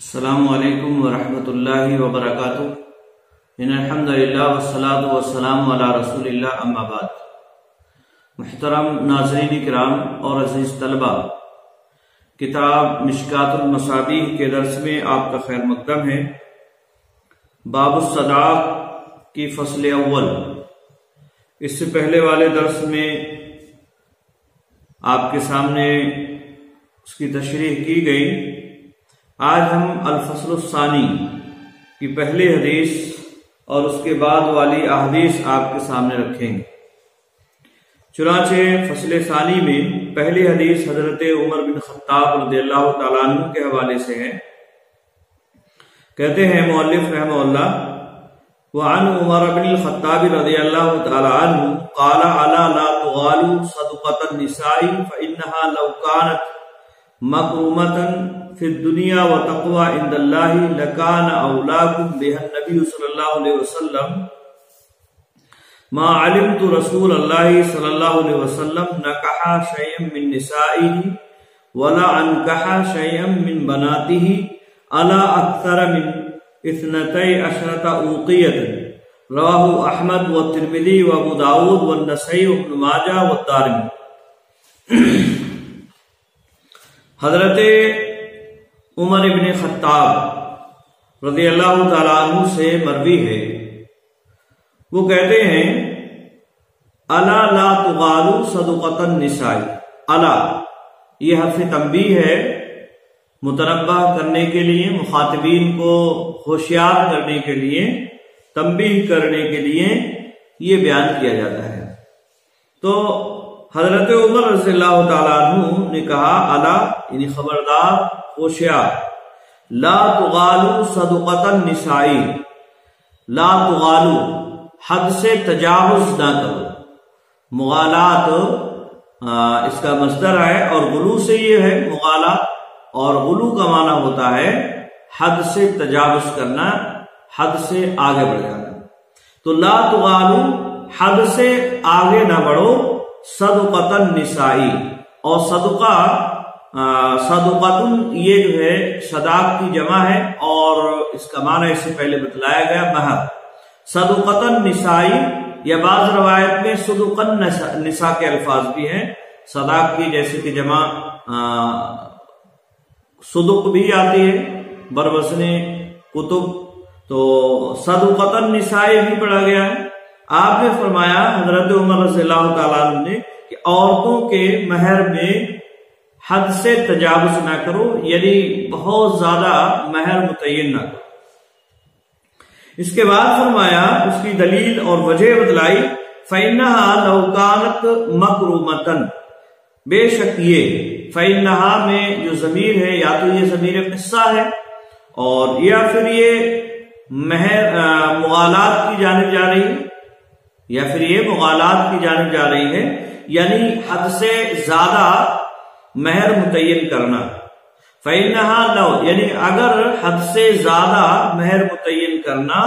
السلام علیکم ورحمۃ اللہ وبرکاتہ۔ ان الحمد للہ والصلاۃ والسلام علی رسول اللہ، اما بعد۔ محترم ناظرین کرام اور عزیز طلبہ، کتاب مشکات المصابیح کے درس میں آپ کا خیر مقدم ہے۔ باب الصداق کی فصل اول۔ اس سے پہلے والے درس میں آپ کے سامنے اس کی تشریح کی گئی۔ آج ہم الفصل الثانی کی پہلی حدیث اور اس کے بعد والی احادیث آپ کے سامنے رکھیں گے۔ چنانچہ فصل ثانی میں پہلی حدیث حضرت عمر بن خطاب رضی اللہ تعالیٰ عنہ کے حوالے سے ہے۔ کہتے ہیں مؤلف رحمہ اللہ: وعن عمر بن الخطاب رضی اللہ تعالیٰ عنہ قال الا لا تغالوا صدقة النساء فإنها لو كانت مکرومة فی الدنیا وتقوى عند اللہ لکان اولاکم بها النبی صلی اللہ علیہ وسلم ما علمت رسول اللہ صلی اللہ علیہ وسلم نکح شیئا من نسائه ولا انکح شیئا من بناته الا اکثر من 12 اوقیة رواہ احمد والترمذی وابو داود والنسائی وابن ماجہ والدارمی۔ حضرت عمر بن خطاب رضی اللہ تعالیٰ عنہ سے مروی ہے، وہ کہتے ہیں: الا لا تغالوا صدقة النساء۔ الا یہ حرف تنبیہ ہے، متنبہ کرنے کے لیے، مخاطبین کو ہوشیار کرنے کے لیے، تنبیہ کرنے کے لیے یہ بیان کیا جاتا ہے۔ تو حضرت عمر رضی اللہ تعالیٰ عنہ نے کہا: الا یعنی خبردار، ہوشیار، لا تغالوا صدقة النساء، لا تغالوا حد سے تجاوز نہ کرو۔ مغالات اس کا مصدر ہے، اور غلو سے یہ ہے مغالات، اور غلو کا معنی ہوتا ہے حد سے تجاوز کرنا، حد سے آگے بڑھ جانا۔ تو لا تغالوا حد سے آگے نہ بڑھو، صدقة النساء، اور صدقہ صدقۃ یہ جو ہے صداق کی جمع ہے، اور اس کا معنی اس سے پہلے بتلایا گیا مہر۔ صدقۃ النساء یا بعض روایت میں صدق النساء کے الفاظ بھی ہیں، صداق کی جیسے کہ جمع صدق بھی آتی ہے بروزن کتب، تو صدقۃ النساء بھی پڑھا گیا ہے۔ آپ نے فرمایا حضرت عمر رضی اللہ تعالیٰ عنہ نے کہ عورتوں کے مہر میں حد سے تجاوز نہ کرو، یعنی بہت زیادہ مہر متعین نہ کرو۔ اس کے بعد فرمایا، اس کی دلیل اور وجہ بتلائی، فَإِنَّهَا لَوْ كَانَتْ مَكْرُومَةً، بے شک یہ فَإِنَّهَا میں جو ضمیر ہے، یا تو یہ ضمیر قصہ ہے، اور یا پھر یہ مہر مغالات کی جانب جا رہی ہے، یا پھر یہ مغالات کی جانب جا رہی ہے، یعنی حد سے زیادہ مہر متعین کرنا۔ فَإِنَّهَا لَوْ یعنی اگر حد سے زیادہ مہر متعین کرنا،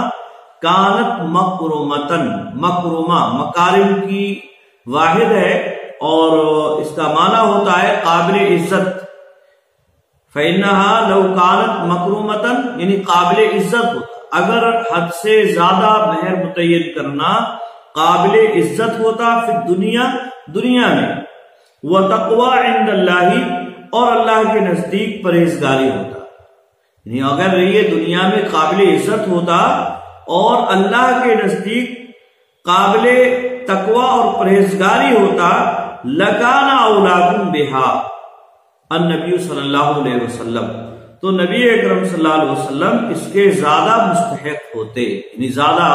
کانت مکرمتن، مکرمہ مکارم کی واحد ہے، اور اس کا معنی ہوتا ہے قابل عزت۔ فَإِنَّهَا لَوْ كَانَتْ مَكْرُومَةً یعنی قابل عزت ہوتا، اگر حد سے زیادہ مہر متعین کرنا قابل عزت ہوتا، پھر دنیا میں، وَتَقْوَى عِنْدَ اللَّهِ اور اللہ کے نزدیک پرہیزگاری ہوتا، یعنی اگر یہ دنیا میں قابل عزت ہوتا اور اللہ کے نزدیک قابل تقوی اور پرہیزگاری ہوتا، لَكَانَ أَوْلَاكُمْ بِهَا النبی صلی اللہ علیہ وسلم، تو نبی اکرم صلی اللہ علیہ وسلم اس کے زیادہ مستحق ہوتے، یعنی زیادہ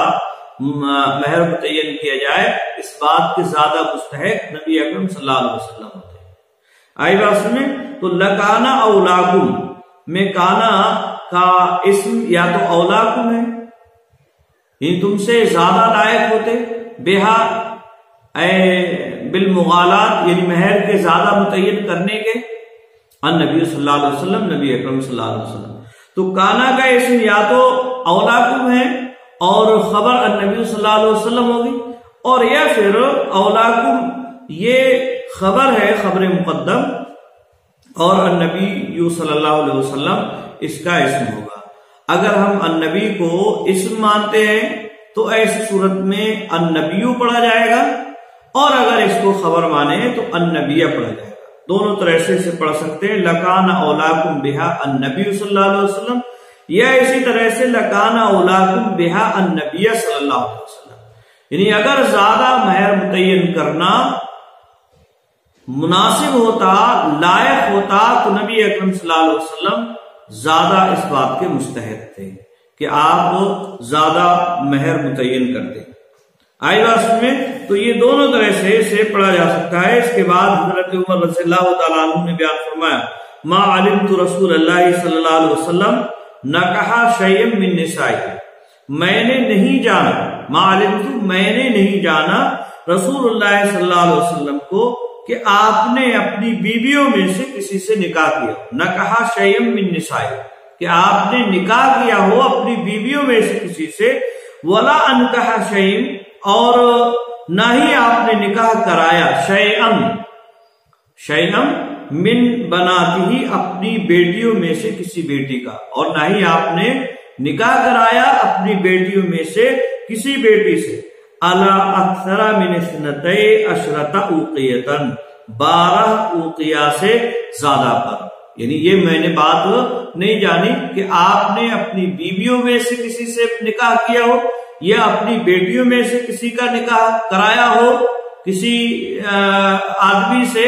مہر متعین کیا جائے، اس بات کے زیادہ مستحق نبی اکرم صلی اللہ علیہ وسلم ہوتے۔ آئی بات سمجھیں؟ تو لکانا اولاکم میں کانا کا اسم یا تو اولاکم ہے، یعنی تم سے زیادہ لائق ہوتے، بہا اے بالمغالات یعنی مہر کے زیادہ متعین کرنے کے، النبی صلی اللہ علیہ وسلم نبی اکرم صلی اللہ علیہ وسلم۔ تو کانا کا اسم یا تو اولاکم ہے اور خبر النبی صلی اللہ علیہ وسلم ہوگی، اور یا پھر اولاکم یہ خبر ہے، خبر مقدم، اور النبی صلی اللہ علیہ وسلم اس کا اسم ہوگا۔ اگر ہم النبی کو اسم مانتے ہیں تو ایسی صورت میں النبیو پڑھا جائے گا، اور اگر اس کو خبر مانے تو النبیہ پڑھا جائے گا۔ دونوں طرح سے اسے پڑھ سکتے ہیں، لکان اولاکم بہا النبی صلی اللہ علیہ وسلم، یا اسی طرح سے لکان اولاکم بہا النبی صلی اللہ علیہ وسلم۔ یعنی اگر زیادہ مہر متعین کرنا مناسب ہوتا، لائق ہوتا، تو نبی اکرم صلی اللہ علیہ وسلم زیادہ اس بات کے مستحق تھے کہ آپ زیادہ مہر متعین کرتے۔ آئی بات میں تو یہ دونوں طرح سے اسے پڑھا جا سکتا ہے۔ اس کے بعد حضرت عمر رضی اللہ تعالیٰ عنہ نے بیان فرمایا، ما علمت رسول اللہ صلی اللہ علیہ وسلم نکحا شیئا من نسائی، میں نے نہیں جانا، ما علمت میں نے نہیں جانا رسول اللہ صلی اللہ علیہ وسلم کو کہ آپ نے اپنی بیویوں میں سے کسی سے نکاح کیا، نکحا شیئا من نسائی، کہ آپ نے نکاح کیا ہو اپنی بیویوں میں سے کسی سے، ولا انکحا شیئا، اور نہ ہی آپ نے نکاح کرایا، شیئا من بناتہ، اپنی بیٹیوں میں سے کسی بیٹی کا، اور نہ ہی آپ نے نکاح کرایا اپنی بیٹیوں میں سے کسی بیٹی سے، الا اکثر من اثنتئی عشرۃ اوقیۃ، 12 اوقیہ سے زیادہ پر۔ یعنی یہ میں نے بات نہیں جانی کہ آپ نے اپنی بیویوں میں سے کسی سے نکاح کیا ہو یا اپنی بیٹیوں میں سے کسی کا نکاح کرایا ہو کسی آدمی سے،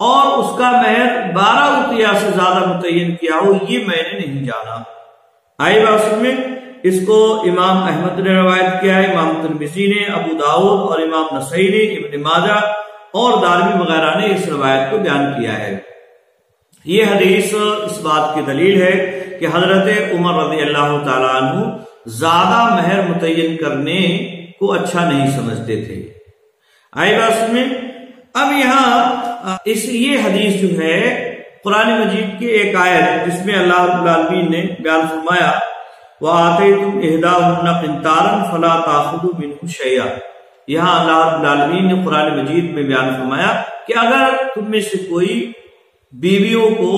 اور اس کا مہر 12 اوقیہ سے زیادہ متعین کیا ہو، یہ میں نے نہیں جانا۔ آئی بات میں اس کو امام احمد نے روایت کیا ہے، امام ترمذی نے، ابو داؤد اور امام نسائی نے، ابن ماجہ اور دارمی وغیرہ نے اس روایت کو بیان کیا ہے۔ یہ حدیث اس بات کی دلیل ہے کہ حضرت عمر رضی اللہ تعالیٰ عنہ زیادہ مہر متعین کرنے کو اچھا نہیں سمجھتے تھے۔ آئی بات میں اب یہاں یہ حدیث جو ہے قرآن مجید کی ایک آیت جس میں اللہ رب العالمین نے بیان فرمایا، وَآتَيْتُمْ إِحْدَاهُنَّ قِنْطَارًا فَلَا تَأْخُذُوا مِنْهُ شَيْئًا، یہاں اللہ رب العالمین نے قرآن مجید میں بیان فرمایا کہ اگر تم میں سے کوئی بیویوں کو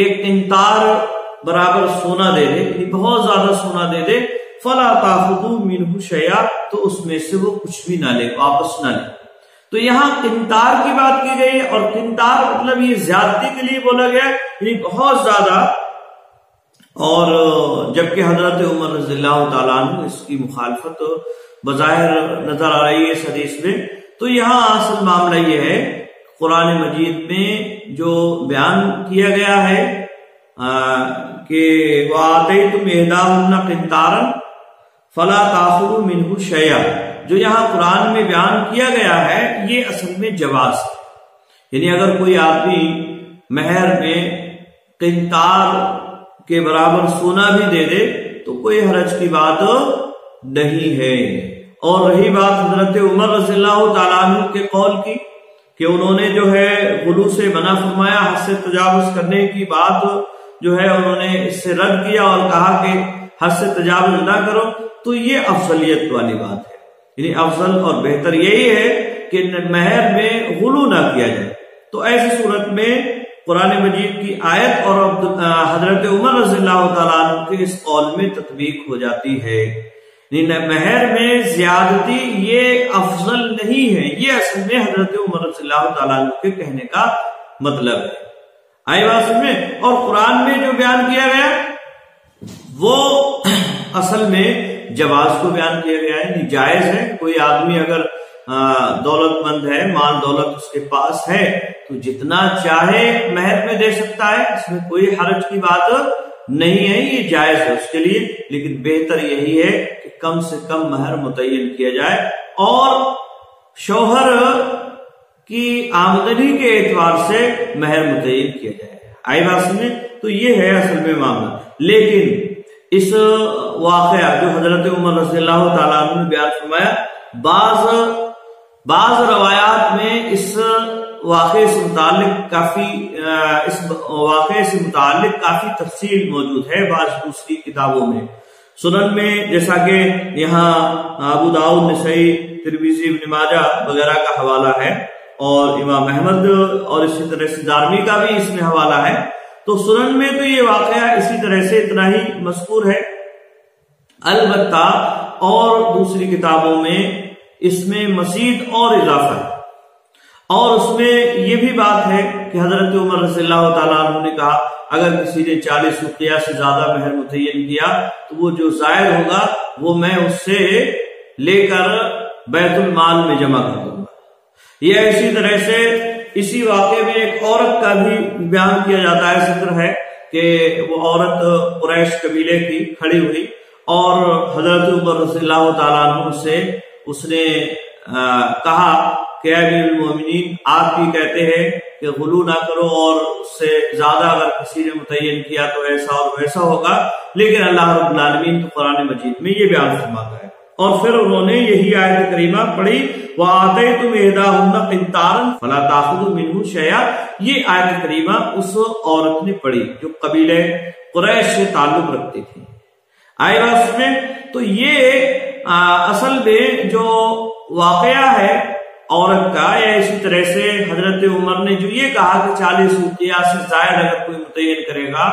ایک قنطار برابر سونا دے دے، یعنی بہت زیادہ سونا دے دے، فَلَا تَأْخُذُوا مِنْهُ شَيْئًا، تو اس میں سے وہ کچھ بھی نہ لے، واپس نہ لے۔ تو یہاں قنطار کی بات کی گئی، اور قنطار مطلب یہ زیادتی کے لیے بولا گیا، یعنی بہت زیادہ، اور جبکہ حضرت عمر رضی اللہ تعالیٰ عنہ اس کی مخالفت بظاہر نظر آ رہی ہے اس حدیث میں۔ تو یہاں اصل معاملہ یہ ہے قرآن مجید میں جو بیان کیا گیا ہے کہ وَآتَيْتُمْ إِحْدَاهُنَّ قِنْطَارًا فَلَا تَأْخُذُوا مِنْهُ شَيْئًا، جو یہاں قرآن میں بیان کیا گیا ہے یہ اصل میں جواز ہے، یعنی اگر کوئی آدمی مہر میں قنطار کے برابر سونا بھی دے دے تو کوئی حرج کی بات نہیں ہے۔ اور رہی بات حضرت عمر رضی اللہ تعالیٰ عنہ کے قول کی کہ انہوں نے جو ہے غلو سے منع فرمایا، حد سے تجاوز کرنے کی بات جو ہے انہوں نے اس سے رد کیا اور کہا کہ حد سے تجاوز نہ کرو، تو یہ افضلیت والی بات ہے، یعنی افضل اور بہتر یہی ہے کہ مہر میں غلو نہ کیا جائے۔ تو ایسی صورت میں قرآن مجید کی آیت اور حضرت عمر رضی اللہ تعالیٰ عنہ کے اس قول میں تطبیق ہو جاتی ہے، مہر میں زیادتی یہ افضل نہیں ہے، یہ اصل میں حضرت عمر رضی اللہ تعالیٰ عنہ کے کہنے کا مطلب ہے۔ آئی بات میں، اور قرآن میں جو بیان کیا گیا وہ اصل میں جواز کو بیان کیا گیا ہے، جائز ہے۔ کوئی آدمی اگر دولت مند ہے، مال دولت اس کے پاس ہے، تو جتنا چاہے مہر میں دے سکتا ہے، اس میں کوئی حرج کی بات نہیں ہے، یہ جائز ہے اس کے لیے، لیکن بہتر یہی ہے کہ کم سے کم مہر متعین کیا جائے اور شوہر کی آمدنی کے اعتبار سے مہر متعین کیا جائے۔ آئی بات میں، تو یہ ہے اصل میں معاملہ۔ لیکن اس واقعہ جو حضرت عمر رضی اللہ تعالیٰ عنہ نے بیان فرمایا، بعض روایات میں اس واقعے سے متعلق کافی تفصیل موجود ہے بعض دوسری کتابوں میں، سنن میں، جیسا کہ یہاں ابو داؤد، نسائی، ترمذی، ابن ماجہ وغیرہ کا حوالہ ہے، اور امام احمد اور اسی طرح سے دارمی کا بھی اس میں حوالہ ہے۔ تو سنن میں تو یہ واقعہ اسی طرح سے اتنا ہی مذکور ہے، البتہ اور دوسری کتابوں میں اس میں مزید اور اضافہ ہے، اور اس میں یہ بھی بات ہے کہ حضرت عمر رضی اللہ تعالیٰ عنہ نے کہا اگر کسی نے 40 وقیہ سے زیادہ مہر متعین کیا تو وہ جو زائد ہوگا وہ میں اس سے لے کر بیت المال میں جمع کر دوں گا۔ یہ اسی طرح سے اسی واقعے میں ایک عورت کا بھی بیان کیا جاتا ہے، ذکر ہے کہ وہ عورت قریش قبیلے کی کھڑی ہوئی اور حضرت عمر رضی اللہ تعالیٰ عنہ سے اس نے کہا کہ اے امیر المومنین، آپ بھی کہتے ہیں کہ غلو نہ کرو اور اس سے زیادہ اگر کسی نے متعین کیا تو ایسا اور ویسا ہوگا، لیکن اللہ رب العالمین تو قرآن مجید میں یہ بیان فرماتا ہے۔ اور پھر انہوں نے یہی آیت کریمہ پڑھی وَآتَيْتُمْ إِحْدَاهُنَّ قِنْطَارًا فَلَا تَأْخُذُوا مِنْهُ شَيْئًا، یہ آیت کریمہ اس عورت نے پڑھی جو قبیلہ قریش سے تعلق رکھتی تھی۔ آئے بات اس میں تو یہ اصل میں جو واقعہ ہے عورت کا، یا اسی طرح سے حضرت عمر نے جو یہ کہا کہ 40 وقیہ سے زائد اگر کوئی متعین کرے گا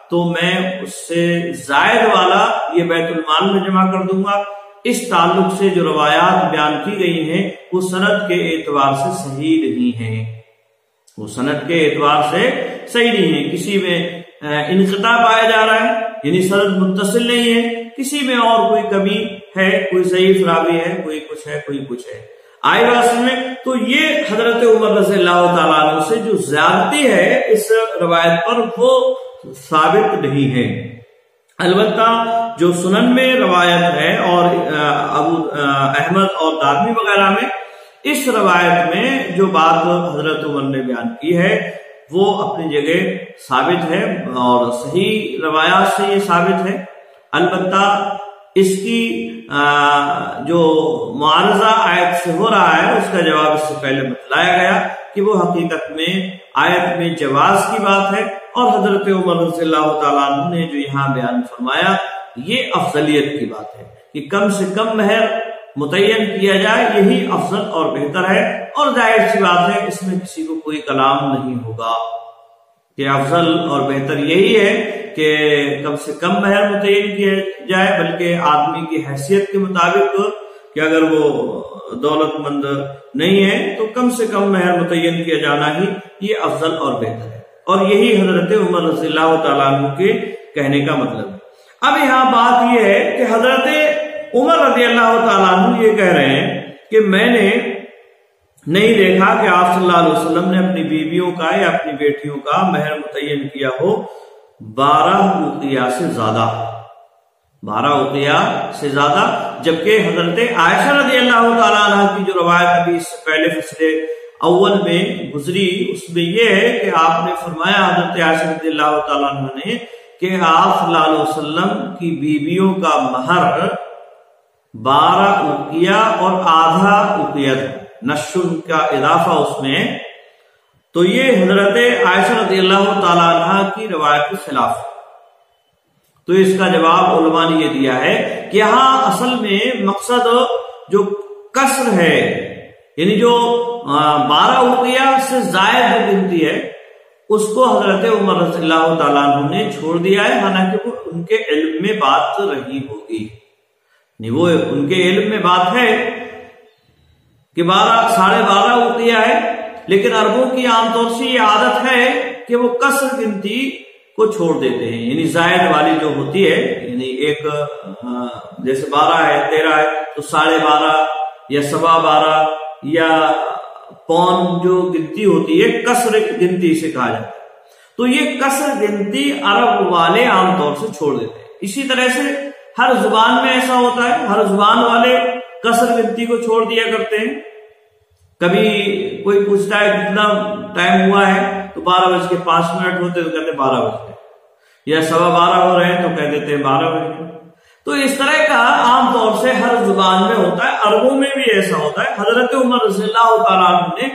تو میں اس سے زائد والا یہ بیت المال میں جمع کر دوں گا، اس تعلق سے جو روایات بیان کی گئی ہیں وہ سند کے اعتبار سے صحیح نہیں ہیں، وہ سند کے اعتبار سے صحیح نہیں ہے، کسی میں انقطاع پایا جا رہا ہے، یعنی سند متصل نہیں ہے، کسی میں اور کوئی کمی ہے، کوئی ضعیف راوی ہے، کوئی کچھ ہے، کوئی کچھ ہے۔ آئے بات میں تو یہ حضرت عمر رضی اللہ تعالیٰ عنہ سے جو زیادتی ہے اس روایت پر وہ ثابت نہیں ہے۔ البتہ جو سنن میں روایت ہے اور ابو احمد اور دارمی وغیرہ میں اس روایت میں جو بات حضرت عمر نے بیان کی ہے وہ اپنی جگہ ثابت ہے اور صحیح روایات سے یہ ثابت ہے۔ البتہ اس کی جو معارضہ آیت سے ہو رہا ہے اس کا جواب اس سے پہلے بتلایا گیا کہ وہ حقیقت میں آیت میں جواز کی بات ہے، اور حضرت عمر رضی اللہ تعالیٰ عنہ نے جو یہاں بیان فرمایا یہ افضلیت کی بات ہے کہ کم سے کم مہر متعین کیا جائے، یہی افضل اور بہتر ہے، اور ظاہر سی بات ہے اس میں کسی کو کوئی کلام نہیں ہوگا کہ افضل اور بہتر یہی ہے کہ کم سے کم مہر متعین کیا جائے، بلکہ آدمی کی حیثیت کے مطابق کہ اگر وہ دولت مند نہیں ہے تو کم سے کم مہر متعین کیا جانا ہی یہ افضل اور بہتر ہے، اور یہی حضرت عمر رضی اللہ تعالیٰ عنہ کے کہنے کا مطلب ہے۔ اب یہاں بات یہ ہے کہ حضرت عمر رضی اللہ تعالیٰ عنہ یہ کہہ رہے ہیں کہ میں نے نہیں دیکھا کہ آپ صلی اللہ علیہ وسلم نے اپنی بیویوں کا یا اپنی بیٹیوں کا مہر متعین کیا ہو 12 وقیہ سے زیادہ، 12 وقیہ سے زیادہ، جبکہ حضرت عائشہ رضی اللہ تعالیٰ عنہ کی جو روایت ابھی اس سے پہلے فصل اول میں گزری اس میں یہ ہے کہ آپ نے فرمایا حضرت عائشہ رضی اللہ تعالیٰ عنہ نے کہ آپ صلی اللہ علیہ وسلم کی بیویوں کا مہر 12 وقیہ اور آدھا وقیہ تھا، نشن کا اضافہ اس میں، تو یہ حضرت عائشہ رضی اللہ تعالیٰ عنہ کی روایت کے خلاف ہے۔ تو اس کا جواب علماء نے یہ دیا ہے کہ یہاں اصل میں مقصد جو کسر ہے، یعنی جو 12 وقیہ سے زائد جو گنتی ہے اس کو حضرت عمر رضی اللہ تعالیٰ عنہ نے چھوڑ دیا ہے، حالانکہ وہ ان کے علم میں بات رہی ہوگی، نہیں وہ ان کے علم میں بات ہے کہ 12.5 وقیہ ہے، لیکن عربوں کی عام طور سے یہ عادت ہے کہ وہ کسر گنتی کو چھوڑ دیتے ہیں، یعنی زائد والی جو ہوتی ہے، یعنی ایک جیسے 12 ہے 13 ہے تو 12.5 یا 12.25 یا پون جو گنتی ہوتی ہے کسر گنتی سے کہا جاتا ہے، تو یہ کسر گنتی عرب والے عام طور سے چھوڑ دیتے ہیں۔ اسی طرح سے ہر زبان میں ایسا ہوتا ہے، ہر زبان والے کسر گنتی کو چھوڑ دیا کرتے ہیں۔ کبھی کوئی پوچھتا ہے کتنا ٹائم ہوا ہے تو 12:05 ہوتے تو کہتے 12 بج، یا 12:15 ہو رہے ہیں تو کہہ دیتے ہیں 12 بجے۔ تو اس طرح کا عام طور سے ہر زبان میں ہوتا ہے، عربوں میں بھی ایسا ہوتا ہے۔ حضرت عمر رضی اللہ تعالیٰ عنہ نے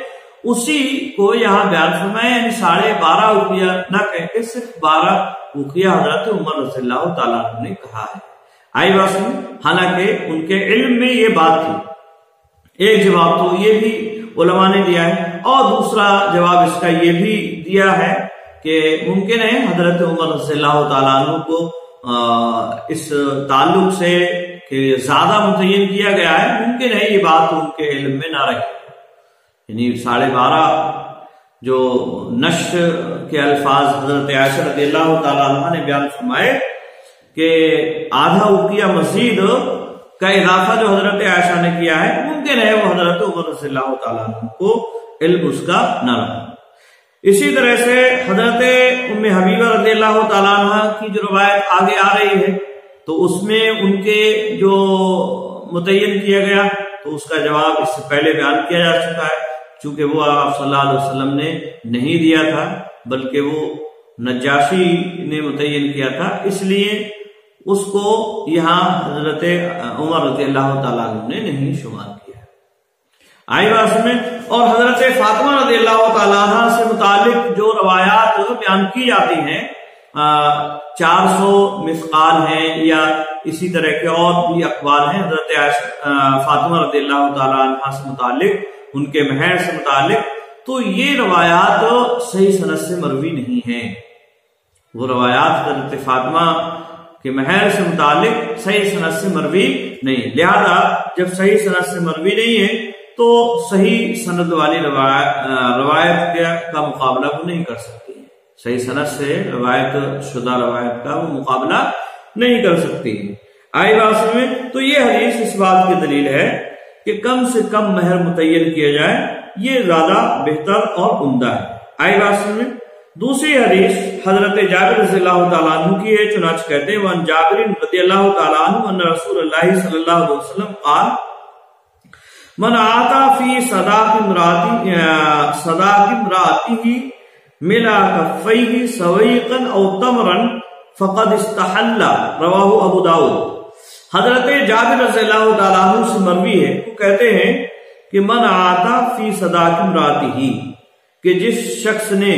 اسی کو یہاں بیان فرمایا، یعنی 12.5 وقیہ نہ کہہ کے صرف 12 وقیہ حضرت عمر رضی اللہ تعالیٰ عنہ نے کہا ہے۔ آئی بات سمجھ؟ حالانکہ ان کے علم میں یہ بات تھی۔ ایک جواب تو یہ بھی علماء نے دیا ہے۔ اور دوسرا جواب اس کا یہ بھی دیا ہے کہ ممکن ہے حضرت عمر رضی اللہ تعالیٰ عنہ کو اس تعلق سے کہ زیادہ متعین کیا گیا ہے، ممکن ہے یہ بات ان کے علم میں نہ رہی، یعنی 12.5 جو نشر کے الفاظ حضرت عائشہ رضی اللہ تعالیٰ عنہ نے بیان فرمائے کہ آدھا اوقیہ مزید کا اضافہ جو حضرت عائشہ نے کیا ہے، ممکن ہے وہ حضرت عمر رضی اللہ تعالیٰ عنہ کو علم اس کا نہ رہا۔ اسی طرح سے حضرت ام حبیبہ رضی اللہ تعالیٰ عنہ کی جو روایت آگے آ رہی ہے تو اس میں ان کے جو متعین کیا گیا تو اس کا جواب اس سے پہلے بیان کیا جا چکا ہے، چونکہ وہ آپ صلی اللہ علیہ وسلم نے نہیں دیا تھا بلکہ وہ نجاشی نے متعین کیا تھا، اس لیے اس کو یہاں حضرت عمر رضی اللہ تعالیٰ عنہ نے نہیں شمار کیا۔ آئی بات میں، اور حضرت فاطمہ رضی اللہ تعالیٰ عنہ سے متعلق جو روایات بیان کی جاتی ہیں 400 مثقال ہیں یا اسی طرح کے اور بھی اقوال ہیں حضرت فاطمہ رضی اللہ تعالیٰ عنہ سے متعلق، ان کے مہر سے متعلق، تو یہ روایات صحیح سند سے مروی نہیں ہیں۔ وہ روایات حضرت فاطمہ کے مہر سے متعلق صحیح سند سے مروی نہیں، لہذا جب صحیح سند سے مروی نہیں ہے تو صحیح سند والی روایت کا مقابلہ وہ نہیں کر سکتی، صحیح سند سے روایت شدہ روایت کا وہ مقابلہ نہیں کر سکتی۔ آئی بات میں، تو یہ حدیث اس بات کی دلیل ہے کہ کم سے کم مہر متعین کیا جائے، یہ زیادہ بہتر اور عمدہ ہے۔ آئی بات میں، دوسری حدیث حضرت جابر رضی اللہ تعالیٰ عنہ کی ہے، چنانچہ کہتے ہیں وان جابر رضی اللہ تعالیٰ عنہ ان رسول اللہ صلی اللہ علیہ وسلم قال من آتا فی صداق امراته ملا کفیہ سویقا او تمرا فقد استحل، رواہ ابو داؤد۔ حضرت جابر رضی اللہ تعالیٰ عنہ سے مروی ہے، وہ کہتے ہیں کہ من آتا فی صداق امراته، کہ جس شخص نے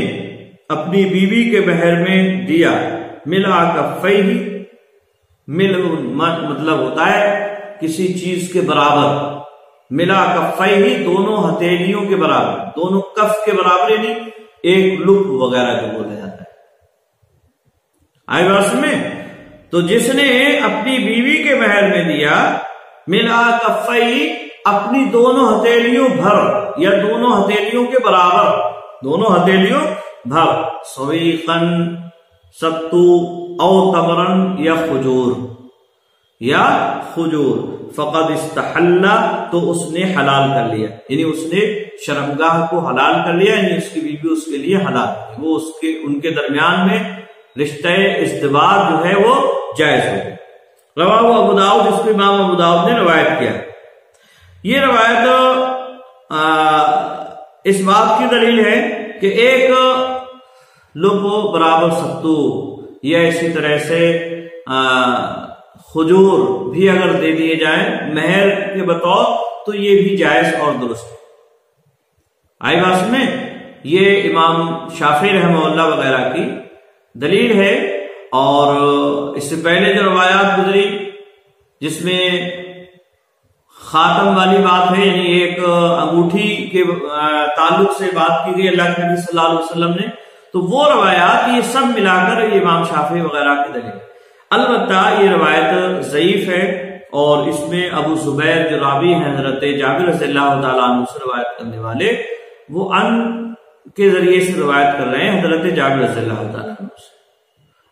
اپنی بیوی کے مہر میں دیا، ملا کفیہ، مل مطلب ہوتا ہے کسی چیز کے برابر، ملا کفیہ دونوں ہتھیلیوں کے برابر، دونوں کف کے برابر، یعنی ایک لپ وغیرہ جو بولا جاتا ہے۔ آئی بات میں، تو جس نے اپنی بیوی کے مہر میں دیا، ملا کفیہ اپنی دونوں ہتھیلیوں بھر یا دونوں ہتھیلیوں کے برابر، دونوں ہتھیلیوں بھر، سویقن ستو او تمرن یا خجور، فقد استحل تو اس نے حلال کر لیا، یعنی اس نے شرمگاہ کو حلال کر لیا، یعنی اس کی بیوی اس کے لیے حلال ہے، وہ ان کے درمیان میں رشتہ ازدواج جو ہے وہ جائز ہو گیا۔ رواہ ابو داؤد، اس کو امام ابو داؤد نے روایت کیا۔ یہ روایت اس بات کی دلیل ہے کہ ایک لوگوں برابر ستو یا اسی طرح سے خجور بھی اگر دے دیے جائیں مہر کے بطور تو یہ بھی جائز اور درست ہے۔ آئی بات میں، یہ امام شافعی رحمہ اللہ وغیرہ کی دلیل ہے، اور اس سے پہلے جو روایات گزری جس میں خاتم والی بات ہے، یعنی ایک انگوٹھی کے تعلق سے بات کی گئی اللہ کے نبی صلی اللہ علیہ وسلم نے، تو وہ روایات یہ سب ملا کر یہ امام شافعی وغیرہ کی دلیل۔ البتہ یہ روایت ضعیف ہے، اور اس میں ابو زبیر جو راوی ہیں حضرت جابر رضی اللہ تعالیٰ عنہ سے روایت کرنے والے، وہ ان کے ذریعے سے روایت کر رہے ہیں حضرت جابر رضی اللہ تعالیٰ عنہ سے۔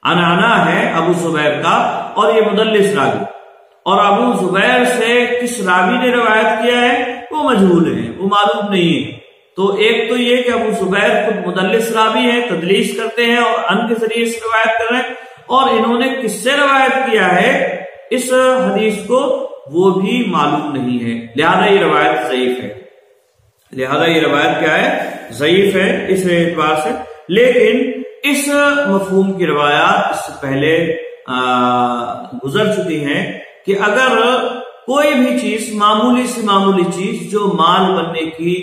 انانا ہے ابو زبیر کا، اور یہ مدلس راوی، اور ابو زبیر سے کس راوی نے روایت کیا ہے وہ مجہول ہے، وہ معلوم نہیں ہے۔ تو ایک تو یہ کہ ابو زبیر خود مدلس راوی ہے، تدلیس کرتے ہیں اور ان کے ذریعے سے روایت کر رہے ہیں، اور انہوں نے کس سے روایت کیا ہے اس حدیث کو وہ بھی معلوم نہیں ہے، لہذا یہ روایت ضعیف ہے، لہذا یہ روایت کیا ہے، ضعیف ہے اس اعتبار سے۔ لیکن اس مفہوم کی روایات اس سے پہلے گزر چکی ہیں کہ اگر کوئی بھی چیز، معمولی سے معمولی چیز جو مال بننے کی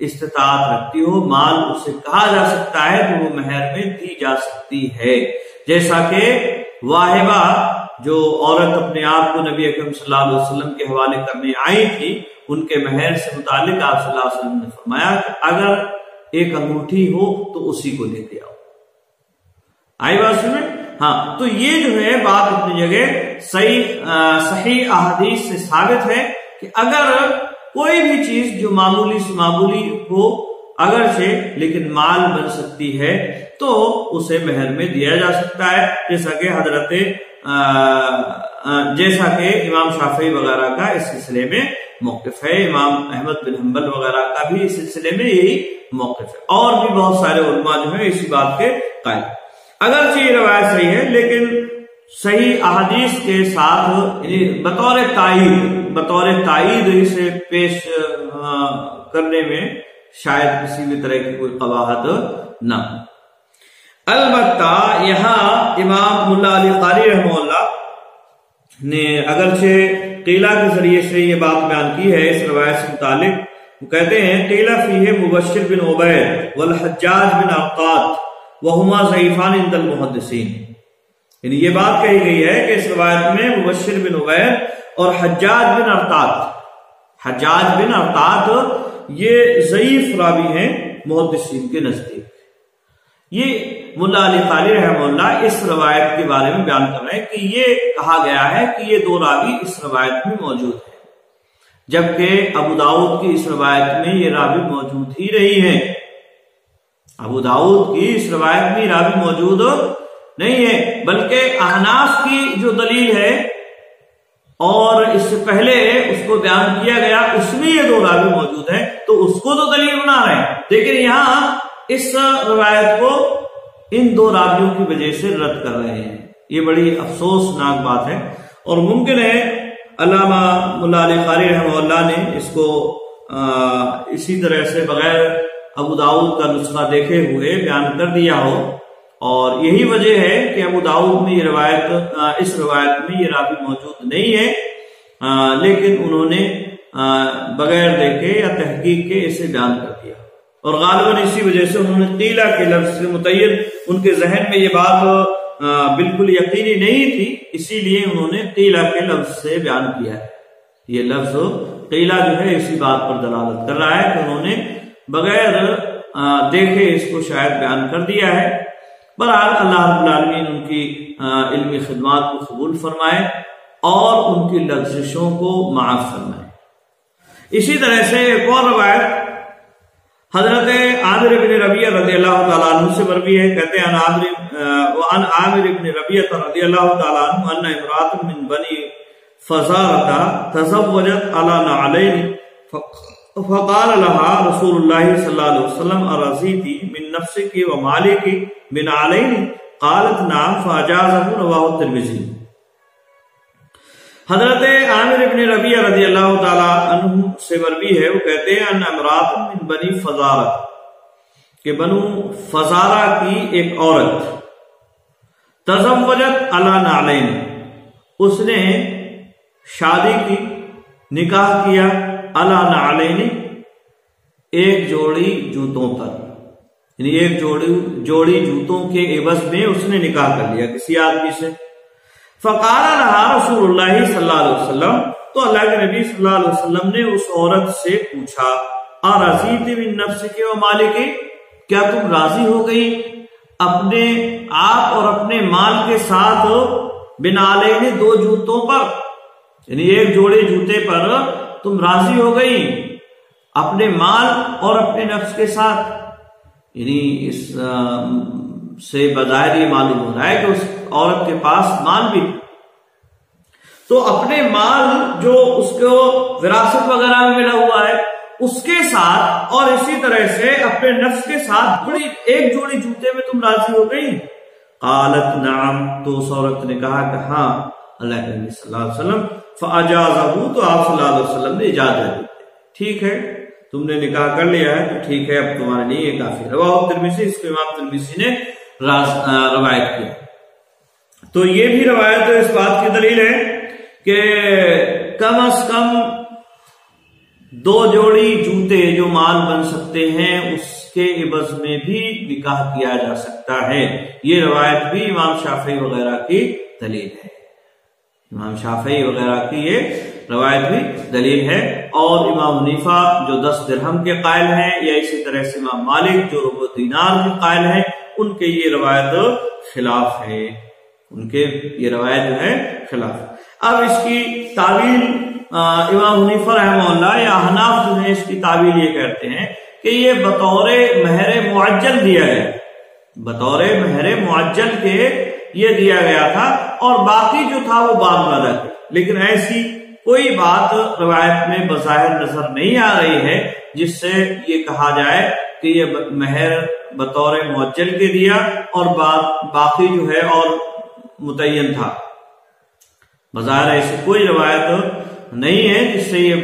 استطاعت رکھتی ہو، مال اسے کہا جا سکتا ہے تو وہ مہر میں دی جا سکتی ہے، جیسا کہ واہبہ جو عورت اپنے آپ کو نبی اکرم صلی اللہ علیہ وسلم کے حوالے کرنے آئی تھی، ان کے مہر سے متعلق آپ صلی اللہ علیہ وسلم نے فرمایا کہ اگر ایک انگوٹھی ہو تو اسی کو لے کے آؤ. آئی بات سمجھ؟ ہاں، تو یہ جو ہے بات اپنی جگہ صحیح احادیث سے ثابت ہے کہ اگر کوئی بھی چیز جو معمولی سے معمولی ہو اگرچہ لیکن مال بن سکتی ہے تو اسے مہر میں دیا جا سکتا ہے، جیسا کہ امام شافعی وغیرہ کا اس سلسلے میں موقف ہے، امام احمد بن حنبل وغیرہ کا بھی اس سلسلے میں یہی موقف ہے، اور بھی بہت سارے علماء جو ہیں اسی بات کے قائل. اگرچہ یہ روایت صحیح ہے لیکن صحیح احادیث کے ساتھ بطور تائید اسے پیش کرنے میں شاید کسی بھی طرح کی کوئی قباحت نہ ہو. البتہ یہاں امام ملا علی قاری رحمہ اللہ نے اگرچہ قیلہ کے ذریعے سے یہ بات بیان کی ہے اس روایت سے متعلق، وہ کہتے ہیں قیلہ فیہ مبشر بن عبید والحجاج بن عقاد وہما ضعیفان عند المحدثین. یعنی یہ بات کہی گئی ہے کہ اس روایت میں مبشر بن عبید اور حجاج بن ارطاد یہ ضعیف راوی ہیں محدثین کے نزدیک. یہ ملا علی قاری رحمہ اللہ اس روایت کے بارے میں بیان کر رہے ہیں کہ یہ کہا گیا ہے کہ یہ دو راوی اس روایت میں موجود ہیں، جبکہ ابو داؤد کی اس روایت میں یہ راوی موجود ہی نہیں ہے. ابو داؤد کی اس روایت میں راوی موجود نہیں ہے، بلکہ احناف کی جو دلیل ہے اور اس سے پہلے اس کو بیان کیا گیا اس میں یہ دو راوی موجود ہیں، تو اس کو تو دلیل بنا رہے ہیں، لیکن یہاں اس روایت کو ان دو راویوں کی وجہ سے رد کر رہے ہیں. یہ بڑی افسوسناک بات ہے، اور ممکن ہے علامہ ملا علی قاری رحمہ اللہ نے اس کو اسی طرح سے بغیر ابو داؤد کا نسخہ دیکھے ہوئے بیان کر دیا ہو، اور یہی وجہ ہے کہ ابو داؤد میں اس روایت میں یہ راوی موجود نہیں ہے، لیکن انہوں نے بغیر دیکھے یا تحقیق کے اسے بیان کر دیا، اور غالباً اسی وجہ سے انہوں نے قیلہ کے لفظ سے متعین ان کے ذہن میں یہ بات بالکل یقینی نہیں تھی، اسی لیے انہوں نے قیلہ کے لفظ سے بیان کیا ہے. یہ لفظ قیلہ جو ہے اسی بات پر دلالت کر رہا ہے کہ انہوں نے بغیر دیکھے اس کو شاید بیان کر دیا ہے. بہرحال اللہ رب العالمین ان کی علمی خدمات کو قبول فرمائے اور ان کی لغزشوں کو معاف فرمائے. اسی طرح سے ایک اور روایت حضرت عامر بن ربیعہ رضی اللہ تعالیٰ عنہ سے مروی ہے، کہتے ہیں عن عامر بن ربیعہ رضی اللہ تعالیٰ عنہ ان امرأۃ من بنی فزارہ تزوجت علی نعلین فقال لها رسول اللہ صلی اللہ علیہ وسلم ارضیتی من نفسک ومالک بنعلین قالت نعم فاجازہ رواہ الترمذی. حضرت عامر ابن ربیعہ رضی اللہ تعالیٰ عنہ سے مروی ہے، وہ کہتے ہیں ان امرأۃ من بنی فزارہ کہ بنو فزارہ کی ایک عورت تزوجت علی نعلین، اس نے شادی کی، نکاح کیا، علی نعلین ایک جوڑی جوتوں پر، یعنی ایک جوڑی جوتوں کے عوض میں اس نے نکاح کر لیا کسی آدمی سے. فقال لها رسول اللہ صلی اللہ علیہ وسلم، تو اللہ کے نبی صلی اللہ علیہ وسلم نے اس عورت سے پوچھا ارضیت من نفسک و مالک، کیا تم راضی ہو گئی اپنے آپ اور اپنے مال کے ساتھ بنعلین دو جوتوں پر، یعنی ایک جوڑے جوتے پر تم راضی ہو گئی اپنے مال اور اپنے نفس کے ساتھ. یعنی اس سے بظاہر یہ معلوم ہو رہا ہے کہ اس عورت کے پاس مال بھی، تو اپنے مال جو اس کو وراثت وغیرہ میں ملا ہوا ہے اس کے ساتھ اور اسی طرح سے اپنے نفس کے ساتھ بڑی ایک جوڑی جوتے میں تم راضی ہو گئی. قالت نعم، تو اس عورت نے کہا کہ ہاں اللہ کے نبی صلی اللہ علیہ وسلم. فاجازہ، تو آپ صلی اللہ علیہ وسلم نے اجازت دی، ٹھیک ہے تم نے نکاح کر لیا ہے تو ٹھیک ہے اب تمہارے لیے یہ کافی. رواہ ترمذی، اس کو امام ترمذی نے روایت کیا. تو یہ بھی روایت اس بات کی دلیل ہے کہ کم از کم دو جوڑی جوتے جو مال بن سکتے ہیں اس کے عوض میں بھی نکاح کیا جا سکتا ہے. یہ روایت بھی امام شافعی وغیرہ کی دلیل ہے. امام شافعی وغیرہ کی یہ روایت بھی دلیل ہے، اور امام حنیفہ جو 10 درہم کے قائل ہیں، یا اسی طرح سے امام مالک جو ربع دینار کے قائل ہیں، ان کے یہ روایت خلاف ہے، ان کے یہ روایت جو ہے خلاف ہے۔ اب اس کی تعویل امام حنیفہ رحمہ اللہ یا احناف جو ہے اس کی تعویل یہ کہتے ہیں کہ یہ بطور مہر معجل دیا گیا، بطور مہر معجل کے یہ دیا گیا تھا، اور باقی جو تھا وہ بعد میں ادا کیا، لیکن ایسی کوئی بات روایت میں بظاہر نظر نہیں آ رہی ہے جس سے یہ کہا جائے کہ یہ مہر بطور معجل کے دیا اور باقی جو ہے اور متعین تھا۔ بظاہر ایسی کوئی روایت نہیں ہے جس سے یہ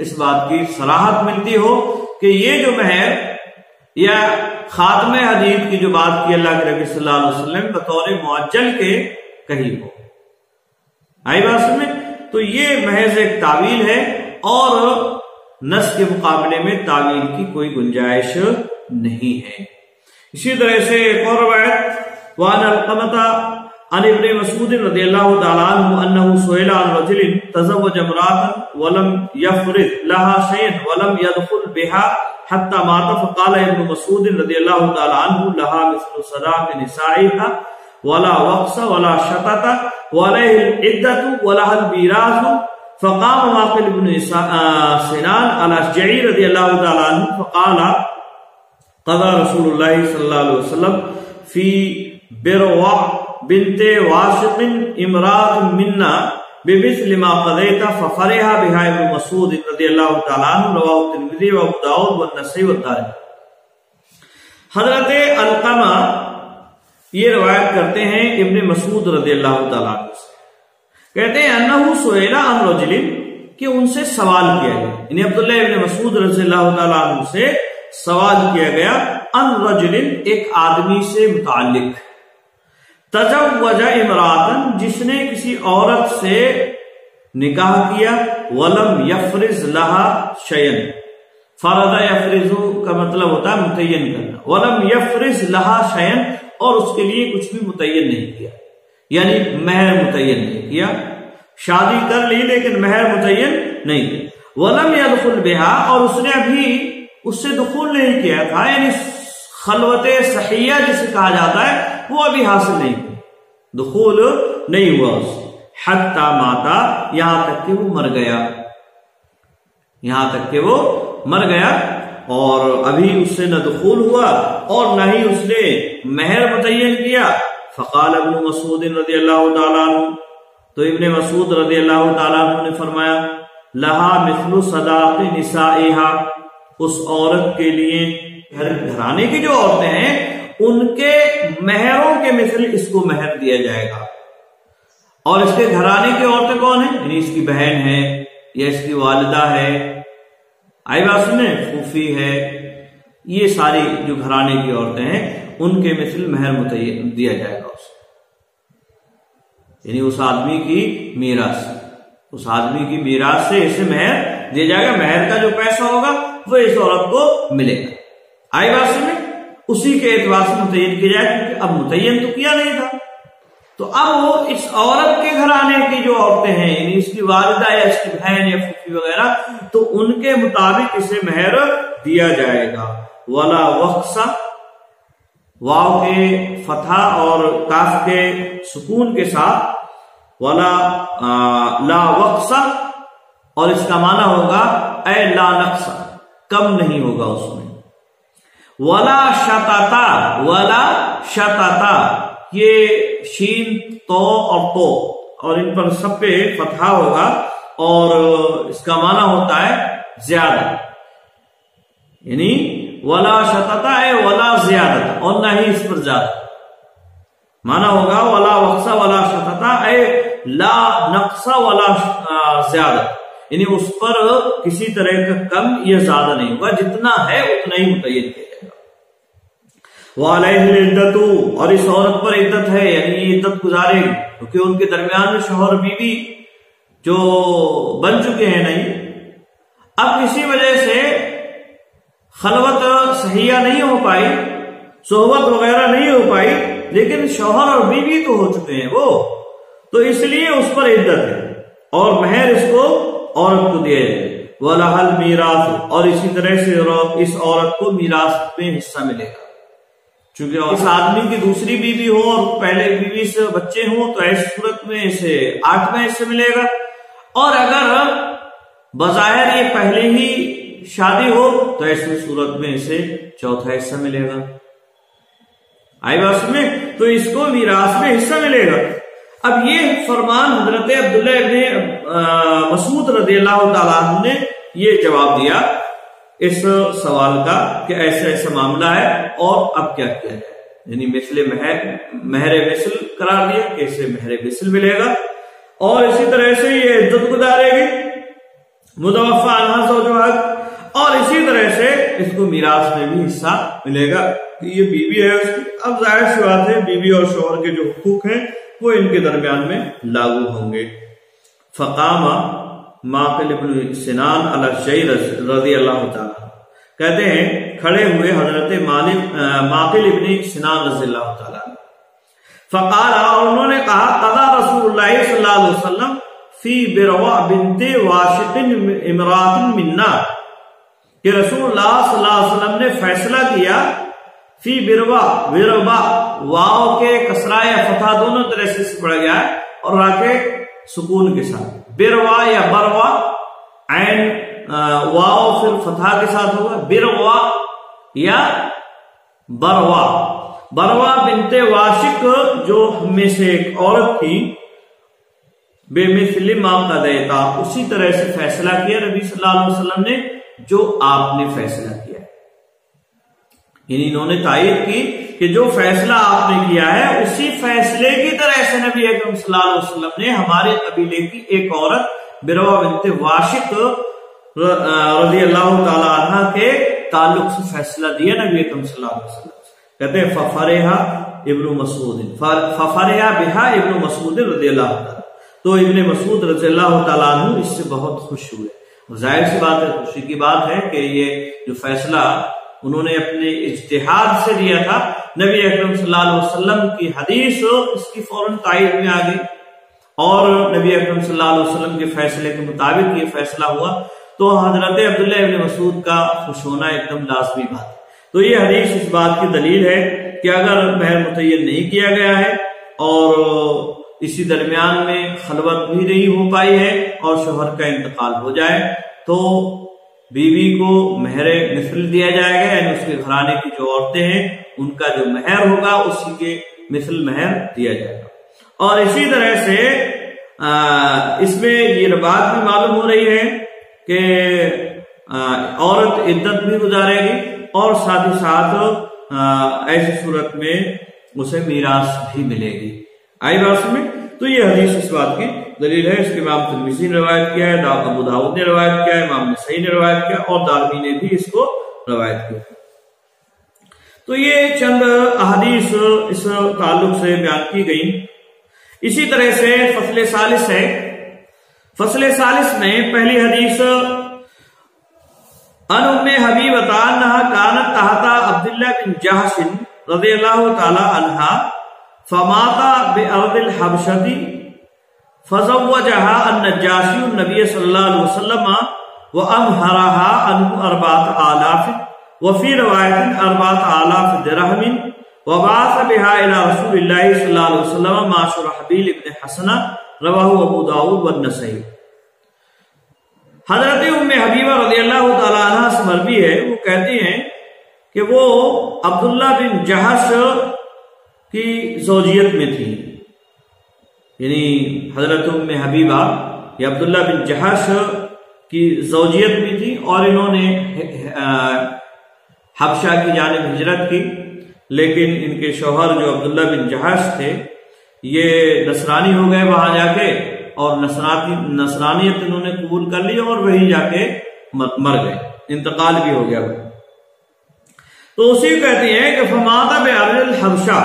اس بات کی صراحت ملتی ہو کہ یہ جو مہر یا خاتم حدیث کی جو بات کی اللہ کے نبی صلی اللہ علیہ وسلم بطور معجل کے کہی ہو۔ آئی بات سمجھ؟ تو یہ محض ایک تعویل ہے، اور نص کے مقابلے میں تعویل کی کوئی گنجائش نہیں ہے۔ اسی طرح سے ایک اور روایت وعن علقمہ عن ابن مسعود رضی اللہ تعالی عنہ انہ سئل عن رجل تزوج امرأة ولم يفرض لها شيئا ولم يدخل بها حتى مات فقال ابن مسعود رضی اللہ تعالی عنہ لها مثل صداق نسائها ولا وقص ولا شطط وعليه العدة ولها الميراث فقام معقل بن سنان الاشجعي رضی اللہ تعالی عنہ فقال قضى رسول الله صلی اللہ علیہ وسلم في بروا بنت واشق امرأة منا بمثل ما قضيت ففرح بها ابن مسعود رضی اللہ تعالی عنہ رواه الترمذی وابو داؤد والنسائی والدارمی۔ حضرت علقمہ یہ روایت کرتے ہیں ابن مسعود رضی اللہ تعالیٰ عنہ سے، کہتے ہیں انہو سئل عن رجل کہ ان سے سوال کیا گیا، یعنی عبداللہ ابن مسعود رضی اللہ تعالیٰ عنہ سے سوال کیا گیا عن رجل ایک آدمی سے متعلق، تزوج امرأة جس نے کسی عورت سے نکاح کیا، ولم یفرض لها شیئا، فرض یفرض کا مطلب ہوتا ہے متعین کرنا، ولم یفرض لها شیئا اور اس کے لیے کچھ بھی متعین نہیں کیا، یعنی مہر متعین نہیں کیا، شادی کر لی لیکن مہر متعین نہیں کیا، ولم يدخل بها اور اس نے ابھی اس سے دخول نہیں کیا تھا، یعنی خلوت صحیحہ جسے کہا جاتا ہے وہ ابھی حاصل نہیں کیا، دخول نہیں ہوا اس سے، حتی ماتا یہاں تک کہ وہ مر گیا، یہاں تک کہ وہ مر گیا، اور ابھی اس سے نہ دخول ہوا اور نہ ہی اس نے مہر متعین کیا۔ فقال ابن مسعود رضی اللہ تعالیٰ عنہ، تو ابن مسعود رضی اللہ تعالیٰ عنہ نے فرمایا لہا مثل صداق نسائها، اس عورت کے لیے گھرانے کی جو عورتیں ہیں ان کے مہروں کے مثل اس کو مہر دیا جائے گا، اور اس کے گھرانے کی عورتیں کون ہیں؟ یعنی اس کی بہن ہے یا اس کی والدہ ہے، آئی بات سنیں، پھوپھی ہے، یہ ساری جو گھرانے کی عورتیں ہیں ان کے مثل مہر متعین دیا جائے گا اسے، یعنی اس آدمی کی میراث، اس آدمی کی میراث سے اسے مہر دیا جائے گا، مہر کا جو پیسہ ہوگا وہ اس عورت کو ملے گا، آئی بات سنیں، اسی کے اعتبار سے متعین کیا جائے، کیونکہ اب متعین تو کیا نہیں تھا، تو اب وہ اس عورت کے گھرانے کی جو عورتیں ہیں، یعنی اس کی والدہ یا اس کی بہن یا پھوپھی وغیرہ، تو ان کے مطابق اسے مہر دیا جائے گا۔ ولا وقصہ، واو کے فتح اور کاف کے سکون کے ساتھ، ولا لا وقصہ، اور اس کا معنی ہوگا اے لا نقص، کم نہیں ہوگا اس میں۔ ولا شتاتا، ولا شتاتا، یہ شین تو اور تو، اور ان پر سب پہ فتحہ ہوگا، اور اس کا معنی ہوتا ہے زیادہ، یعنی ولا شتاتا ہے ولا زیادہ، اور نہ ہی اس پر زیادہ، معنی ہوگا ولا وقصہ ولا شتاتا اے لا نقص ولا زیادہ، یعنی اس پر کسی طرح کا کم یا زیادہ نہیں ہوگا، جتنا ہے اتنا ہی متعین کیا جائے گا۔ وعلیہ العدۃ، اور اس عورت پر عدت ہے، یعنی یہ عدت گزارے گی، کیونکہ ان کے درمیان میں شوہر بیوی جو بن چکے ہیں نہیں، اب کسی وجہ سے خلوت صحیحہ نہیں ہو پائی، صحبت وغیرہ نہیں ہو پائی، لیکن شوہر اور بیوی تو ہو چکے ہیں وہ، تو اس لیے اس پر عدت ہے اور مہر اس کو عورت کو دیا جائے. وَلَهَا الْمِيرَاثُ اور اسی طرح سے اس عورت کو میراث میں حصہ ملے گا. چونکہ اس آدمی کی دوسری بیوی ہو اور پہلے بیوی سے بچے ہوں تو ایسی صورت میں اسے 8واں حصہ ملے گا. اور اگر بظاہر یہ پہلے ہی شادی ہو تو ایسی صورت میں اسے 4واں حصہ ملے گا. آئی بات میں؟ تو اس کو میراث میں حصہ ملے گا. اب یہ فرمان حضرت عبداللہ ابن مسعود رضی اللہ تعالیٰ عنہ نے یہ جواب دیا اس سوال کا کہ ایسا ایسا معاملہ ہے اور اب کیا کیا جائے. یعنی مثل مہر مثل قرار دیا کہ اسے مہر مثل ملے گا اور اسی طرح سے یہ عدت گزارے گی متوفی عنہا زوجہا اور اسی طرح سے اس کو میراث میں بھی حصہ ملے گا کہ یہ بیوی ہے اس کی. اب ظاہر سی بات ہے بیوی اور شوہر کے جو حقوق ہیں وہ ان کے درمیان میں لاگو ہوں گے. فقام معقل ابن سنان الاشجعی رضی اللہ تعالیٰ کہتے ہیں کھڑے ہوئے حضرت معقل ابن سنان رضی اللہ تعالیٰ فقال اور انہوں نے کہا قضا رسول اللہ صلی اللہ علیہ وسلم فی بروا بنت واشق امرات منا کہ رسول اللہ صلی اللہ علیہ وسلم نے فیصلہ کیا فی بروا واو کے کسرہ یا فتح دونوں طرح سے پڑھا گیا ہے اور را کے سکون کے ساتھ. بروا یا بروا عین واو پھر فتح کے ساتھ ہوگا. بروا یا بروا بنت واشق جو ہم میں سے ایک عورت تھی بے مثل ما قضیتا اسی طرح سے فیصلہ کیا نبی صلی اللہ علیہ وسلم نے جو آپ نے فیصلہ کیا. یعنی انہوں نے تائید کی کہ جو فیصلہ آپ نے کیا ہے اسی فیصلے کی طرح سے نبی اکرم صلی اللہ علیہ وسلم نے ہمارے قبیلے کی ایک عورت بروا بنت واشق رضی اللہ تعالی عنہ کے تعلق سے فیصلہ دیا نبی اکرم صلی اللہ علیہ وسلم. کہتے ہیں ففرحا بہا ابن مسعود رضی اللہ تعالی تو ابن مسعود رضی اللہ تعالیٰ عنہ اس سے بہت خوش ہوئے. ظاہر سی بات ہے خوشی کی بات ہے کہ یہ جو فیصلہ انہوں نے اپنے اجتہاد سے دیا تھا نبی اکرم صلی اللہ علیہ وسلم کی حدیث اس کی فوراً تائید میں آ گئی اور نبی اکرم صلی اللہ علیہ وسلم کے فیصلے کے مطابق یہ فیصلہ ہوا تو حضرت عبداللہ ابن مسعود کا خوش ہونا ایک دم لازمی بات ہے. تو یہ حدیث اس بات کی دلیل ہے کہ اگر مہر متعین نہیں کیا گیا ہے اور اسی درمیان میں خلوت بھی نہیں ہو پائی ہے اور شوہر کا انتقال ہو جائے تو بیوی کو مہر مثل دیا جائے گا. یعنی اس کے گھرانے کی جو عورتیں ہیں ان کا جو مہر ہوگا اسی کے مثل مہر دیا جائے گا. اور اسی طرح سے اس میں یہ بات بھی معلوم ہو رہی ہے کہ عورت عدت بھی گزارے گی اور ساتھ ہی ساتھ ایسی صورت میں اسے میراث بھی ملے گی. آئی بات میں؟ تو یہ حدیث اس بات کی دلیل ہے. اس کے امام ترمذی نے روایت کیا ہے, ابو داؤد نے روایت کیا ہے, امام نسائی نے روایت کیا اور دارمی نے بھی اس کو روایت کیا. تو یہ چند احادیث اس تعلق سے بیان کی گئی. اسی طرح سے فصل ثالث ہے. فصل ثالث میں پہلی حدیث ان ام حبیبۃ انہا کانت تحت عبداللہ بن جحش رضی اللہ تعالی عنہا فمات بأرض الحبشة فزوجها النجاشی النبی صلی اللہ علیہ وسلم وأمهرها عنه 4,000 وفي رواية 4,000 درهم وبعث بها إلى رسول الله صلی اللہ علیہ وسلم مع شرحبیل ابن حسنہ رواه ابو داود والنسائی. حضرت ام حبیبہ رضی اللہ تعالی عنہ سے مروی ہے, وہ کہتی ہیں کہ وہ عبداللہ بن جحش کی زوجیت میں تھی. یعنی حضرت ام حبیبہ یا عبداللہ بن جحش کی زوجیت میں تھی اور انہوں نے حبشہ کی جانب ہجرت کی, لیکن ان کے شوہر جو عبداللہ بن جحش تھے یہ نصرانی ہو گئے وہاں جا کے اور نصرانیت انہوں نے قبول کر لی اور وہی جا کے مر گئے, انتقال بھی ہو گیا. تو اسی کہتے ہیں کہ فمات بأرض الحبشہ,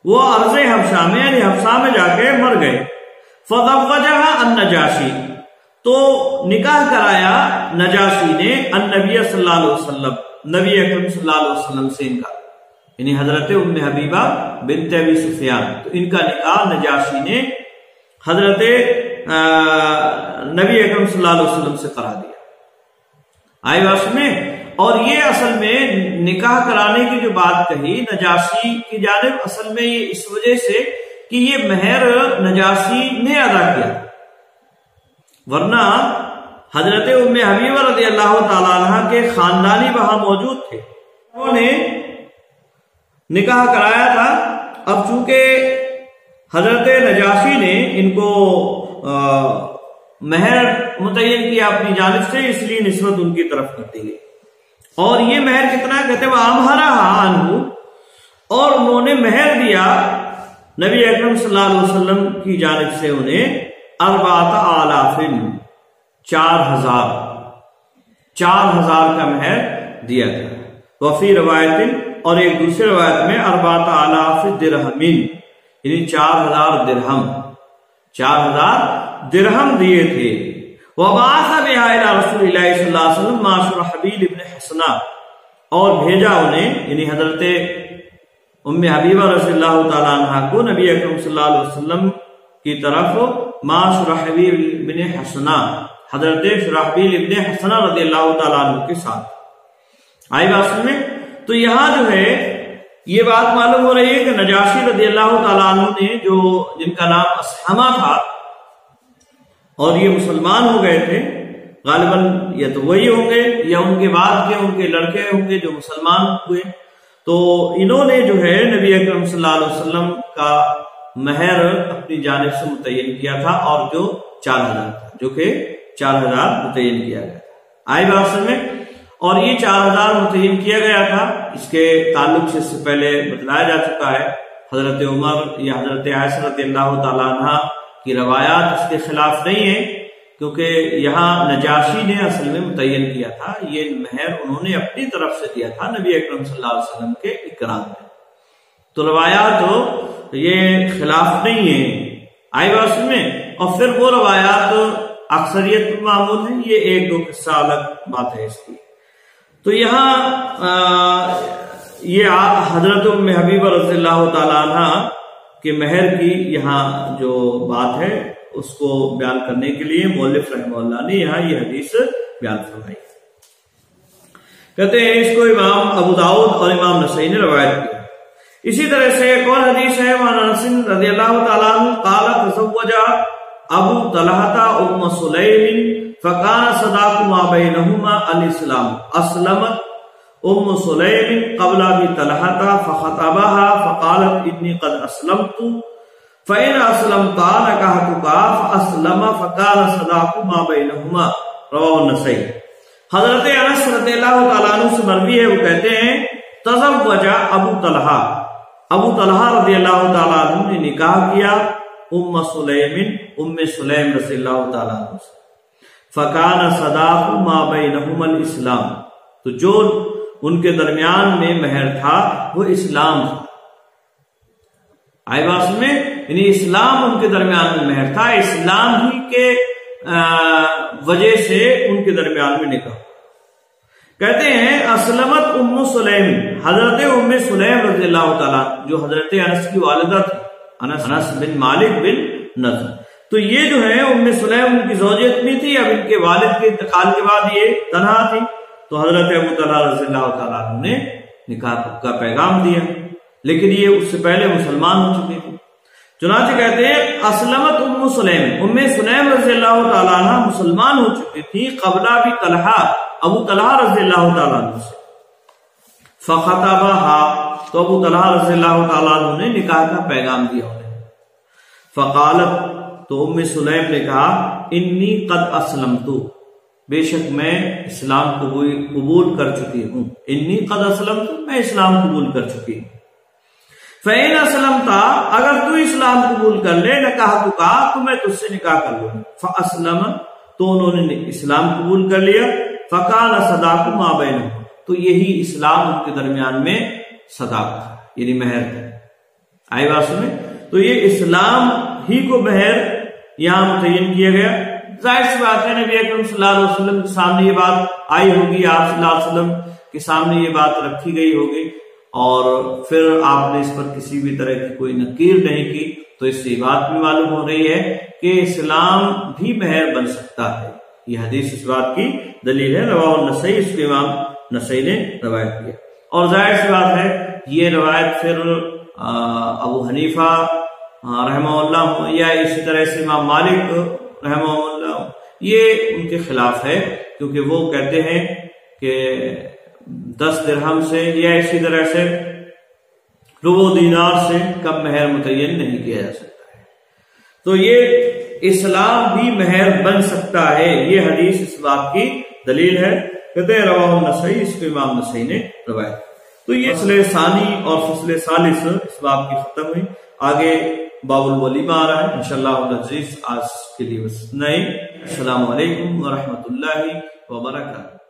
وہ ارض حبشہ میں یعنی حبشہ میں جا کے مر گئے. فزوجها النجاشی, تو نکاح کرایا نجاشی نے النبی صلی اللہ علیہ وسلم, نبی اکرم صلی اللہ علیہ وسلم سے ان کا, یعنی حضرت ام حبیبہ بنت ابی سفیان, تو ان کا نکاح نجاشی نے حضرت نبی اکرم صلی اللہ علیہ وسلم سے کرا دیا. آئی بات میں. اور یہ اصل میں نکاح کرانے کی جو بات کہی نجاشی کی جانب، اصل میں یہ اس وجہ سے کہ یہ مہر نجاشی نے ادا کیا، ورنہ حضرت ام حبیبہ رضی اللہ تعالی عنہ کے خاندانی وہاں موجود تھے، انہوں نے نکاح کرایا تھا. اب چونکہ حضرت نجاشی نے ان کو مہر متعین کیا اپنی جانب سے، اس لیے نسبت ان کی طرف کر دی گئی. اور یہ مہر کتنا کہتے ہیں وَأَمْهَرَهَا عَنْهُ، اور انہوں نے مہر دیا نبی اکرم صلی اللہ علیہ وسلم کی جانب سے انہیں 4,000 4,000 کا مہر دیا گیا. وفی روایت، اور ایک دوسری روایت میں 4,000 درہم، یعنی 4,000 درہم 4,000 درہم دیے تھے. وبعث بها الى رسول اللہ صلی اللہ علیہ وسلم مع شرحبیل ابن حسنہ، اور بھیجا انہیں یعنی حضرت ام حبیبہ رضی اللہ تعالی عنہ کو نبی اکرم صلی اللہ علیہ وسلم کی طرف مع شرحبیل ابن حسنہ، حضرت شرحبیل ابن حسنہ رضی اللہ تعالی عنہ کے ساتھ. آئی بات میں. تو یہاں جو ہے یہ بات معلوم ہو رہی ہے کہ نجاشی رضی اللہ تعالیٰ عنہ نے جن کا نام اسحمہ تھا اور یہ مسلمان ہو گئے تھے، غالباً یا تو وہی ہوں گے یا ان کے بعد کے ان کے لڑکے ہوں گے جو مسلمان ہوئے. تو انہوں نے جو ہے نبی اکرم صلی اللہ علیہ وسلم کا مہر اپنی جانب سے متعین کیا تھا، اور جو 4,000 تھا، جو کہ 4,000 متعین کیا گیا تھا. آئی بات میں. اور یہ 4,000 متعین کیا گیا تھا، اس کے تعلق سے اس سے پہلے بتلایا جا چکا ہے. حضرت عمر یا حضرت عائشہ رضی اللہ تعالیٰ عنہ کی روایات اس کے خلاف نہیں ہیں، کیونکہ یہاں نجاشی نے اصل میں متعین کیا تھا. یہ مہر انہوں نے اپنی طرف سے دیا تھا نبی اکرم صلی اللہ علیہ وسلم کے اکرام میں. تو روایات یہ خلاف نہیں ہیں. آئی بات میں. اور پھر وہ روایات اکثریت معمول ہیں، یہ ایک دو قصہ الگ بات ہے اس کی. تو یہاں یہ حضرت ام حبیبہ رضی اللہ تعالی عنہ کے مہر کی یہاں جو بات ہے اس کو بیان کرنے کے لیے مؤلف رحمہ اللہ نے یہاں یہ حدیث بیان فرمائی. کہتے ہیں اس کو امام ابو داؤد اور امام نسائی نے روایت کیا. اسی طرح سے ایک اور حدیث ہے وعن انس رضی اللہ تعالی عنہ قال تزوج ابو طلحہ ام سلیم فکان صداق ما بینہما الاسلام اسلمت ام سلیم قبل ابی طلحہ فخطبها فقالت انی قد اسلمت فإن اسلمت نکحتک فاسلم فکان صداق ما بینہما رواه النسائی. حضرت انس رضی اللہ تعالیٰ عنہ سے مروی ہے، وہ کہتے ہیں تزوج ابو طلحہ رضی اللہ تعالیٰ عنہ نے نکاح کیا ام سلیم رضی اللہ تعالیٰ عنہ سے. فکان صداق ما بینہما الاسلام، تو جو ان کے درمیان میں مہر تھا وہ اسلام تھا. آئی بات میں. یعنی اسلام ان کے درمیان میں مہر تھا، اسلام ہی کے وجہ سے ان کے درمیان میں نکاح. کہتے ہیں اسلمت ام سلیم، حضرت ام سلیم رضی اللہ تعالیٰ جو حضرت انس کی والدہ تھی، انس بن مالک بن نضر. تو یہ جو ہے ام سلیم ان کی زوجیت میں تھی. اب ان کے والد کے انتقال کے بعد یہ تنہا تھی، تو حضرت ابو طلحہ رضی اللہ تعالیٰ عنہ نے نکاح کا پیغام دیا، لیکن یہ اس سے پہلے مسلمان ہو چکی تھی. چنانچہ کہتے ہیں اسلمت ام سلیم رضی اللہ تعالیٰ عنہ مسلمان ہو چکی تھی قبل ابی طلحہ، ابو طلحہ رضی اللہ تعالیٰ عنہ سے. فخطبها، تو ابو طلحہ رضی اللہ تعالیٰ عنہ نے نکاح کا پیغام دیا انہیں. فقالت، تو ام سلیم نے کہا انی قد اسلمت، بے شک میں اسلام قبول کر چکی ہوں. انی قد اسلمت، میں اسلام قبول کر چکی ہوں. فَإِنْ أَسْلَمْتَ، اگر تو اسلام قبول کر لے نکحتک، تو میں تجھ سے نکاح کر لوں. فَأَسْلَمَ، تو انہوں نے اسلام قبول کر لیا. فَكَانَ صَدَاقُ مَا بَيْنَهُمْ، تو یہی اسلام ان کے درمیان میں صداق تھا، یعنی مہر تھا. آئی بات میں. تو یہ اسلام ہی کو مہر یہاں متعین کیا گیا. ظاہر سی بات ہے نبی اکرم صلی اللہ علیہ وسلم کے سامنے یہ بات آئی ہوگی، آپ صلی اللہ علیہ وسلم کے سامنے یہ بات رکھی گئی ہوگی، اور پھر آپ نے اس پر کسی بھی طرح کی کوئی نکیر نہیں کی. تو اس سے بات بھی معلوم ہو رہی ہے کہ اسلام بھی مہر بن سکتا ہے. یہ حدیث اس بات کی دلیل ہے. رواہ النسائی، اس کو امام نسائی نے روایت کیا. اور ظاہر سی بات ہے یہ روایت پھر ابو حنیفہ رحمہ اللہ یا اسی طرح سے امام مالک رحمہ اللہ، یہ ان کے خلاف ہے، کیونکہ وہ کہتے ہیں کہ 10 درہم سے یا اسی طرح سے ربع دینار سے کم مہر متعین نہیں کیا جا سکتا ہے. تو یہ اسلام بھی مہر بن سکتا ہے، یہ حدیث اس بات کی دلیل ہے. کہتے ہیں رواہ النسائی، اس کو امام نسائی نے روایت. تو یہ فصل ثانی اور فصل ثالث اس باب کی ختم ہوئی. آگے باب الولیمہ آ رہا ہے انشاءاللہ العزیز. آج کے لیے بس نہیں. السلام علیکم ورحمۃ اللہ وبرکاتہ.